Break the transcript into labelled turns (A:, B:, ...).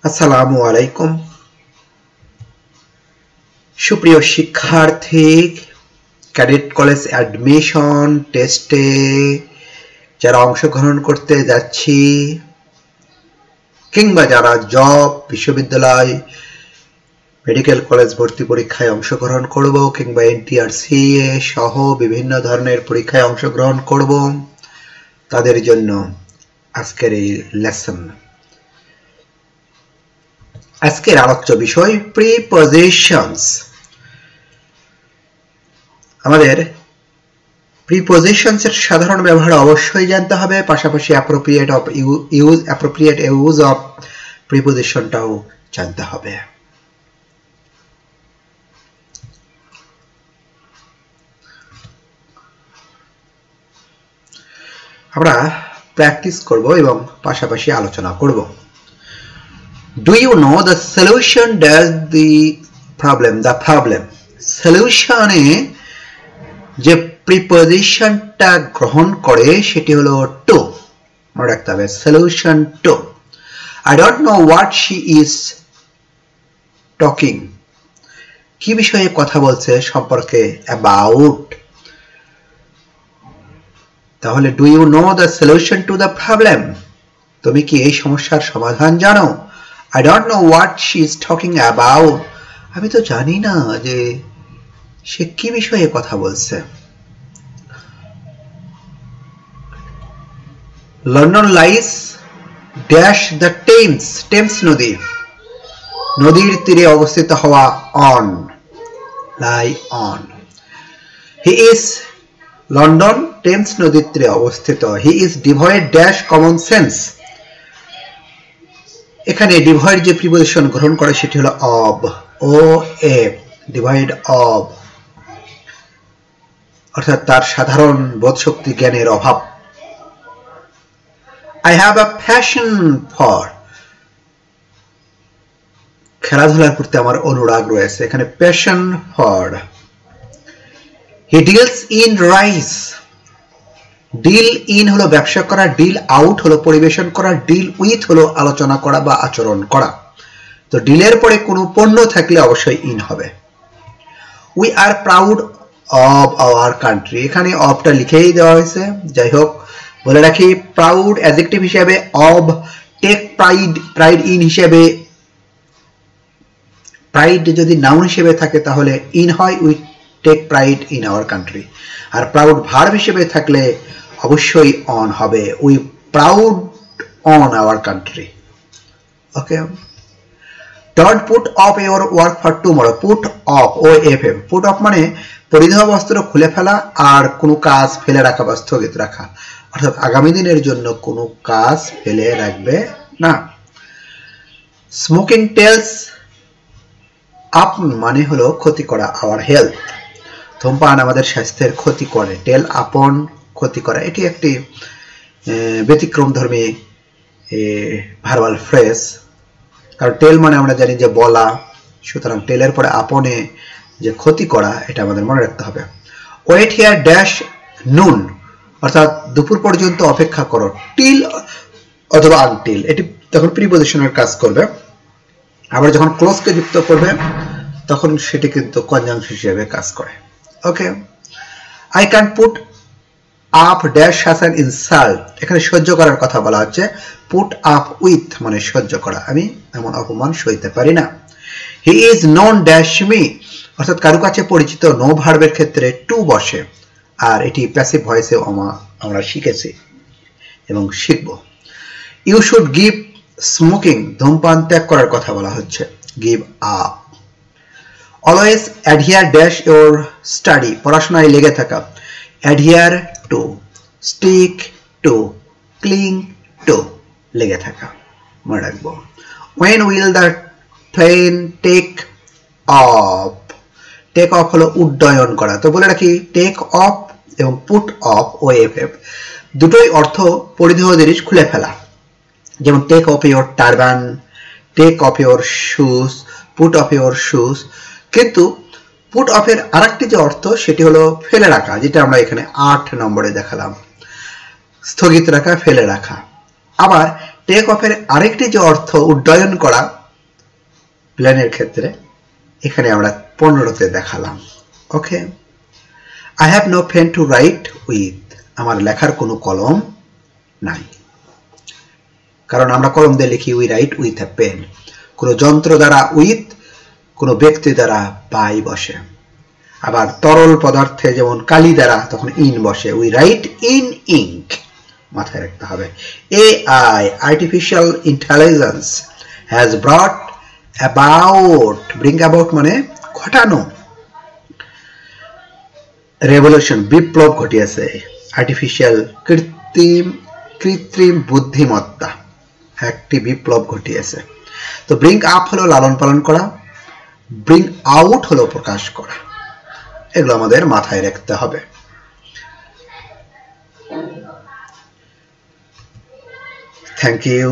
A: আসসালামু আলাইকুম সুপ্রিয় শিক্ষার্থী ক্যাডেট কলেজ অ্যাডমিশন টেস্টে যারা অংশগ্রহণ করতে যাচ্ছি কিংবা যারা জব বিশ্ববিদ্যালয় মেডিকেল কলেজ ভর্তি পরীক্ষায় অংশগ্রহণ করব কিংবা এনটিআরসিএ সহ বিভিন্ন ধরনের পরীক্ষায় অংশগ্রহণ করব তাদের জন্য আজকের এই লেসন। আজকের আলোচ্য বিষয় প্রিপজিশনস। আমাদের প্রিপজিশনস এর সাধারণ ব্যবহার অবশ্যই জানতে হবে, পাশাপাশি অ্যাপ্রোপ্রিয়েট ইউজ অফ প্রিপজিশনটাও জানতে হবে। আমরা প্র্যাকটিস করব এবং পাশাপাশি আলোচনা করব। Do you know the solution does the problem? The problem solution এ যে প্রিপজিশনটা গ্রহণ করে সেটি হলো to। মনে রাখতে হবে solution to। I don't know what she is talking। কি বিষয়ে কথা বলছে সম্পর্কে about। তাহলে do you know the solution to the problem? তুমি কি এই সমস্যার সমাধান জানো? I don't know what she is talking about। আমি তো জানি না যে সে কি বিষয়ে কথা বলছে। London lies dash the Thames। Thames নদী, নদীর তীরে অবস্থিত হওয়া on, lie on। He is London Thames নদীর তীরে অবস্থিত। He is devoid dash common sense। এখানে ডিভয়েড যে প্রিপজিশন গ্রহণ করে সেটি হলো of, o a, devoid of, অর্থাৎ তার সাধারণ বোধশক্তি জ্ঞানের অভাব। I have a passion for। খেলাধুলার প্রতি আমার অনুরাগ রয়েছে, এখানে passion for। He deals in rice। Deal in হলো ব্যবসা করা, ডিল আউট হলো পরিবেশন করা, ডিল উইথ হলো আলোচনা করা বা আচরণ করা। তো ডিলের পরে কোনো পণ্য থাকলে অবশ্যই ইন হবে। We are proud of our country. এখানে অফটা লিখেই দেওয়া হয়েছে, যাই হোক বলে রাখি প্রাউড অ্যাডজেক্টিভ হিসেবে of, take pride, pride in হিসেবে, প্রাইড যদি নাউন হিসেবে থাকে তাহলে ইন হয়, we take pride in our country. আর প্রাউড ভার্ব হিসেবে থাকলে অবশ্যই অন হবে, we proud on our country. Okay, don't put off your work for tomorrow. Put off, O F M. Put of মানে পরিধেয় বস্ত্র খুলে ফেলা আর কোনো কাজ ফেলে রাখা বা স্থগিত রাখা, অর্থাৎ আগামী দিনের জন্য কোনো কাজ ফেলে রাখবে না। স্মোকিং টেলস আপ মানে হলো ক্ষতি করা, আওয়ার হেলথ। ধূমপান আমাদের স্বাস্থ্যের ক্ষতি করে, টেল আপন ক্ষতি করা। এটি একটি ব্যতিক্রমধর্মী ভার্বাল ফ্রেজ, কারণ টেল মানে আমরা জানি যে বলা, সুতরাং টেলের পরে আপনে যে ক্ষতি করা এটা আমাদের মনে রাখতে হবে। ওয়েট হিয়ার ড্যাশ নুন, অর্থাৎ দুপুর পর্যন্ত অপেক্ষা করো, টিল অথবা আনটিল, এটি তখন প্রিপজিশনের কাজ করবে। আবার যখন ক্লোজকে যুক্ত করবে তখন সেটি কিন্তু কনজাংশন হিসেবে কাজ করে। Okay, I can put up dash as an insult. এখানে সহ্য করার কথা বলা হচ্ছে, পুট আপ উইথ মানে সহ্য করা, আমি এমন অপমান সইতে পারি না। He is non dash me, অর্থাৎ কারো কাছে পরিচিত নো ভার্বের ক্ষেত্রে টু বসে, আর এটি প্যাসিভ ভয়েসে আমরা শিখেছি এবং শিখব। ইউ শুড গিভ স্মোকিং, ধূমপান ত্যাগ করার কথা বলা হচ্ছে, give up. Always adhere dash your study, পড়াশোনায় লেগে থাকা, adhere to, stick to, cling to, লেগে থাকা, মনে রাখবো। When will the plane take off. Take off হলো উড্ডয়ন করা, তো বলে রাখি টেক অফ এবং put off, O F F দুটোই অর্থ পরিধেয় জিনিস খুলে ফেলা, যেমন take off your turban, take off your shoes, put off your shoes. কিন্তু পুট অফের আরেকটি যে অর্থ সেটি হলো ফেলে রাখা, যেটা আমরা এখানে 8 নম্বরে দেখালাম, স্থগিত রাখা, ফেলে রাখা। আবার টেক অফের আরেকটি যে অর্থ উড্ডয়ন করা প্লেনের ক্ষেত্রে, এখানে আমরা 15তে দেখালাম। Okay, I have no pen to write with, আমার লেখার কোনো কলম নাই। কারণ আমরা কলম দিয়ে লিখি we write with a pen. কোনো যন্ত্র দ্বারা উইথ, কোনো ব্যক্তি দ্বারা বাই বসে। আবার তরল পদার্থে যেমন কালি দ্বারা তখন ইন বসে, উই রাইট ইন ইঙ্ক, মাথায় রাখতে হবে। AI, artificial intelligence, has brought about, bring about মানে ঘটানো, রেভলিউশন, বিপ্লব ঘটিয়েছে। আর্টিফিশিয়াল, কৃত্রিম বুদ্ধিমত্তা একটি বিপ্লব ঘটিয়েছে। তো ব্রিং আপ হলো লালন পালন করা, ব্রিং আউট হলো প্রকাশ করা। এগুলো আমাদের মাথায় রাখতে হবে। Thank you.